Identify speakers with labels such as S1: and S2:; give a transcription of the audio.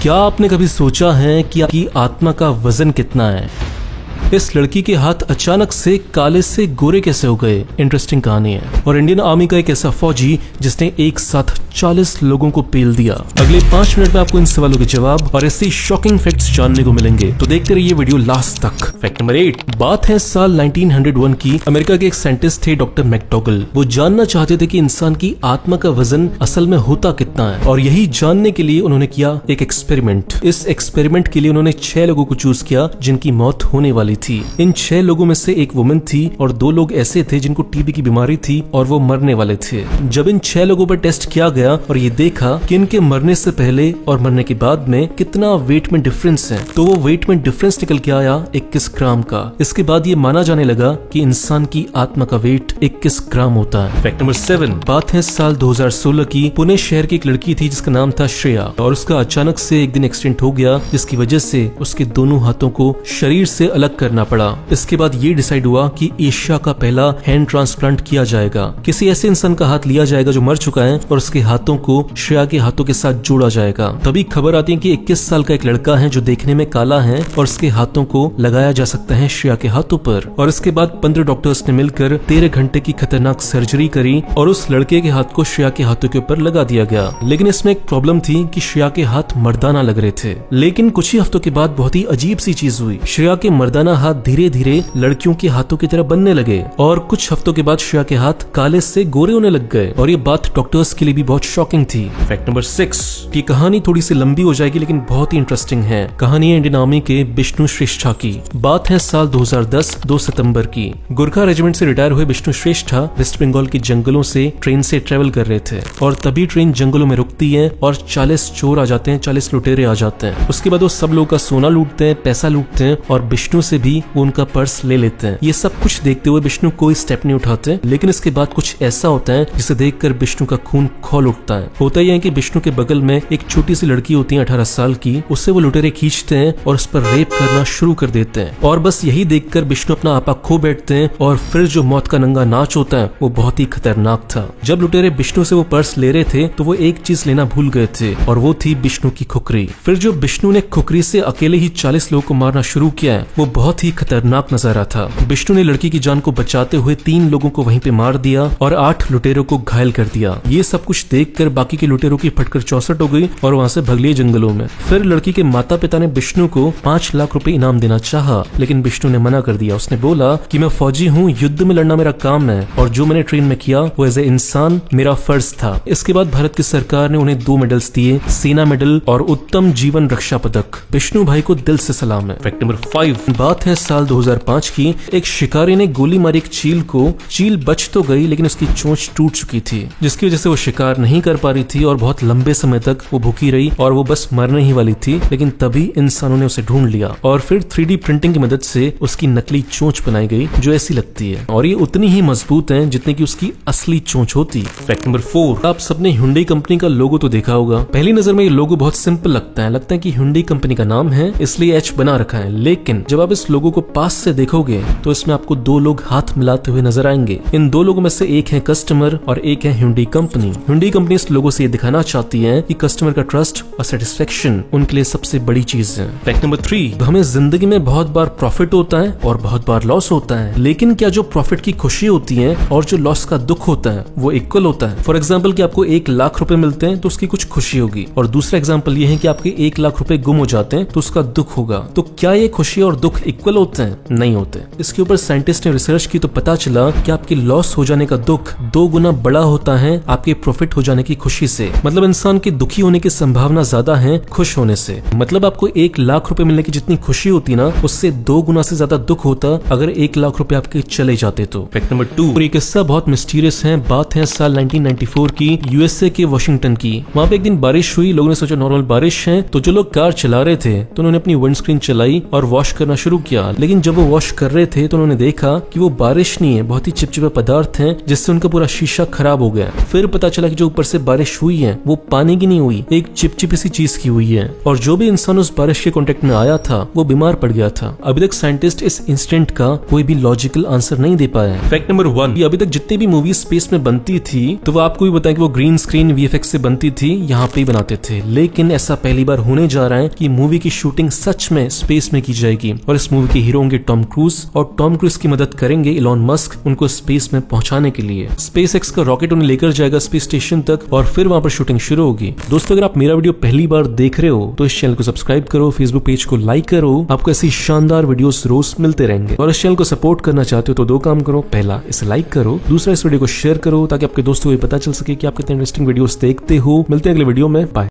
S1: क्या आपने कभी सोचा है कि आपकी आत्मा का वजन कितना है? इस लड़की के हाथ अचानक से काले से गोरे कैसे हो गए? इंटरेस्टिंग कहानी है। और इंडियन आर्मी का एक ऐसा फौजी जिसने एक साथ 40 लोगों को पेल दिया। अगले 5 मिनट में आपको इन सवालों के जवाब और ऐसी शॉकिंग फैक्ट्स जानने को मिलेंगे, तो देखते रहिए वीडियो लास्ट तक। Fact number 8। बात है साल 1901 की। अमेरिका के एक साइंटिस्ट थे डॉक्टर मैकडॉगल। वो जानना चाहते थे कि इंसान की आत्मा का वजन असल में होता कितना है, और यही जानने के लिए उन्होंने किया एक एक्सपेरिमेंट। इस एक्सपेरिमेंट के लिए उन्होंने 6 लोगों को चूज किया जिनकी मौत होने वाली थी। इन 6 लोगों में से एक वुमेन थी और 2 लोग ऐसे थे जिनको टीबी की बीमारी थी और वो मरने वाले थे। जब इन 6 लोगों पर टेस्ट किया गया और ये देखा कि इनके मरने से पहले और मरने के बाद में कितना वेट में डिफरेंस है, तो वो वेट में डिफरेंस निकल के आया 21 ग्राम का। इसके बाद ये माना जाने लगा कि इंसान की आत्मा का वेट 21 ग्राम होता है। Fact number 7। बात है साल 2016 की। पुणे शहर की एक लड़की थी जिसका नाम था श्रेया, और उसका अचानक से एक दिन एक्सीडेंट हो गया जिसकी वजह से उसके दोनों हाथों को शरीर से अलग करना पड़ा। इसके बाद ये डिसाइड हुआ कि एशिया का पहला हैंड ट्रांसप्लांट किया जाएगा। किसी ऐसे इंसान का हाथ लिया जाएगा जो मर चुका है और उसके हाथों को श्रेया के हाथों के साथ जोड़ा जाएगा। तभी खबर आती है कि 21 साल का एक लड़का है जो देखने में काला है और उसके हाथों को लगाया जा सकता है श्रेया के हाथों पर। और इसके बाद 15 डॉक्टर्स ने मिलकर 13 घंटे की खतरनाक सर्जरी करी और उस लड़के के हाथ को श्रेया के हाथों के ऊपर लगा दिया गया। लेकिन इसमें एक प्रॉब्लम थी कि श्रेया के हाथ मर्दाना लग रहे थे। लेकिन कुछ ही हफ्तों के बाद बहुत ही अजीब सी चीज हुई। श्रेया के मर्दाना हाथ धीरे धीरे लड़कियों के हाथों की तरह बनने लगे और कुछ हफ्तों के बाद श्रेया के हाथ काले से गोरे होने लग गए, और ये बात डॉक्टर्स के लिए भी बहुत शॉकिंग थी। Fact number 6। की कहानी थोड़ी सी लंबी हो जाएगी लेकिन बहुत ही इंटरेस्टिंग है। कहानी है इंडियन आर्मी के विष्णु श्रेष्ठा की। बात है साल 2010 2 सितंबर की। गुरखा रेजिमेंट से रिटायर हुए विष्णु श्रेष्ठा वेस्ट बंगाल के जंगलों से ट्रेन से ट्रेवल कर रहे थे, और तभी ट्रेन जंगलों में रुकती है और 40 चोर आ जाते हैं, 40 लुटेरे आ जाते हैं। उसके बाद वो सब लोगों का सोना लूटते हैं, पैसा लूटते हैं, और विष्णु से भी वो उनका पर्स ले लेते हैं। ये सब कुछ देखते हुए विष्णु कोई स्टेप नहीं उठाते, लेकिन इसके बाद कुछ ऐसा होता है जिसे देखकर विष्णु का खून खौल उठता है। होता यह है कि विष्णु के बगल में एक छोटी सी लड़की होती है 18 साल की। उससे वो लुटेरे खींचते हैं और उस पर रेप करना शुरू कर देते हैं, और बस यही देखकर विष्णु अपना आपा खो बैठते हैं। और फिर जो मौत का नंगा नाच होता है वो बहुत ही खतरनाक था। जब लुटेरे विष्णु से वो पर्स ले रहे थे तो वो एक चीज लेना भूल गए थे, और वो थी विष्णु की खुकरी। फिर जो विष्णु ने खुकरी से अकेले ही 40 लोगों को मारना शुरू किया है वो बहुत ही खतरनाक नजारा था। विष्णु ने लड़की की जान को बचाते हुए 3 लोगों को वहीं पे मार दिया और 8 लुटेरों को घायल कर दिया। ये सब कुछ देखकर बाकी के लुटेरों की फटकर चौसट हो गई और वहां से भग लिए जंगलों में। फिर लड़की के माता पिता ने विष्णु को 5 लाख रुपए इनाम देना चाहा, लेकिन विष्णु ने मना कर दिया। उसने बोला कि मैं फौजी हूँ, युद्ध में लड़ना मेरा काम है, और जो मैंने ट्रेन में किया वो एज ए इंसान मेरा फर्ज था। इसके बाद भारत की सरकार ने उन्हें 2 मेडल्स दिए, सेना मेडल और उत्तम जीवन रक्षा पदक। विष्णु भाई को दिल से सलाम है। Fact number 5। बात है साल 2005 की। एक शिकारी ने गोली मारी एक चील को। चील बच तो गई लेकिन उसकी चोंच टूट चुकी थी, जिसकी वजह से वो शिकार नहीं कर पा रही थी और बहुत लंबे समय तक वो भूखी रही और वो बस मरने ही वाली थी। लेकिन तभी इंसानों ने उसे ढूंढ लिया और फिर 3D प्रिंटिंग की मदद से उसकी नकली चोंच बनाई गई जो ऐसी लगती है, और ये उतनी ही मजबूत है जितनी की उसकी असली चोंच होती। Fact number 4। आप सबने Hyundai कंपनी का लोगो तो देखा होगा। पहली नजर में ये लोगो बहुत सिंपल लगता है कि Hyundai कंपनी का नाम है इसलिए H बना रखा है। लेकिन जब आप इस लोगो को पास से देखोगे तो इसमें आपको 2 लोग हाथ मिलाते हुए नजर आएंगे। इन 2 लोगों में से एक है कस्टमर और एक है Hyundai कंपनी। Hyundai कंपनी इस लोगो से ये दिखाना चाहती है कि कस्टमर का ट्रस्ट और सेटिस्फेक्शन उनके लिए सबसे बड़ी चीज है। Fact number 3। तो हमें जिंदगी में बहुत बार प्रॉफिट होता है और बहुत बार लॉस होता है, लेकिन क्या जो प्रॉफिट की खुशी होती है और जो लॉस का दुख होता है वो इक्वल होता है? फॉर एग्जाम्पल कि आपको 1 लाख रुपए मिलते हैं तो उसकी कुछ खुशी होगी, और दूसरा एग्जाम्पल ये है कि आपके 1 लाख रुपए गुम हो जाते हैं तो उसका दुख होगा। तो क्या ये खुशी और दुख इक्वल होते हैं? नहीं होते। इसके ऊपर साइंटिस्ट ने रिसर्च की तो पता चला कि आपके लॉस हो जाने का दुख 2 गुना बड़ा होता है आपके प्रॉफिट हो जाने की खुशी से। मतलब इंसान के दुखी होने की संभावना ज्यादा है खुश होने से। मतलब आपको 1 लाख रुपए मिलने की जितनी खुशी होती ना, उससे 2 गुना से ज्यादा दुख होता अगर 1 लाख रुपए आपके चले जाते तो। Fact number 2। और ये किस्सा बहुत मिस्टीरियस है। बात है साल 1994 की, यूएसए के वाशिंगटन की। वहाँ पे एक दिन बारिश हुई। लोगों ने सोचा नॉर्मल बारिश है, तो जो लोग कार चला रहे थे तो उन्होंने अपनी विंडस्क्रीन चलाई और वॉश करना शुरू किया, लेकिन जब वो वॉश कर रहे थे तो उन्होंने देखा कि वो बारिश नहीं है, बहुत ही चिपचिपे पदार्थ हैं जिससे उनका पूरा शीशा खराब हो गया। फिर पता चला कि जो ऊपर से बारिश हुई है वो पानी की नहीं हुई, एक चिपचिपी सी चीज की हुई है, और जो भी इंसान उस बारिश के कांटेक्ट में आया था वो बीमार पड़ गया था। अभी तक साइंटिस्ट इस इंसिडेंट का कोई भी लॉजिकल आंसर नहीं दे पाया है। फैक्ट नंबर 1, अभी तक जितनी भी मूवी स्पेस में बनती थी तो वो आपको भी बताया कि वो ग्रीन स्क्रीन वीएफएक्स से बनती थी, यहाँ पे ही बनाते थे, लेकिन ऐसा पहली बार होने जा रहा है कि मूवी की शूटिंग सच में स्पेस में की जाएगी और इस मूवी के हीरो होंगे टॉम क्रूज, और टॉम क्रूज की मदद करेंगे इलॉन मस्क उनको स्पेस में पहुंचाने के लिए। स्पेस एक्स का रॉकेट उन्हें लेकर जाएगा स्पेस स्टेशन तक और फिर वहां पर शूटिंग शुरू होगी। दोस्तों, अगर आप मेरा वीडियो पहली बार देख रहे हो तो इस चैनल को सब्सक्राइब करो, फेसबुक पेज को लाइक करो, आपको ऐसी शानदार वीडियोस रोज मिलते रहेंगे। और इस चैनल को सपोर्ट करना चाहते हो तो 2 काम करो, पहला इसे लाइक करो, दूसरा इस वीडियो को शेयर करो ताकि आपके दोस्तों को पता चल सके कि आप कितने इंटरेस्टिंग वीडियोस देखते हो। मिलते हैं अगले वीडियो में, बाय।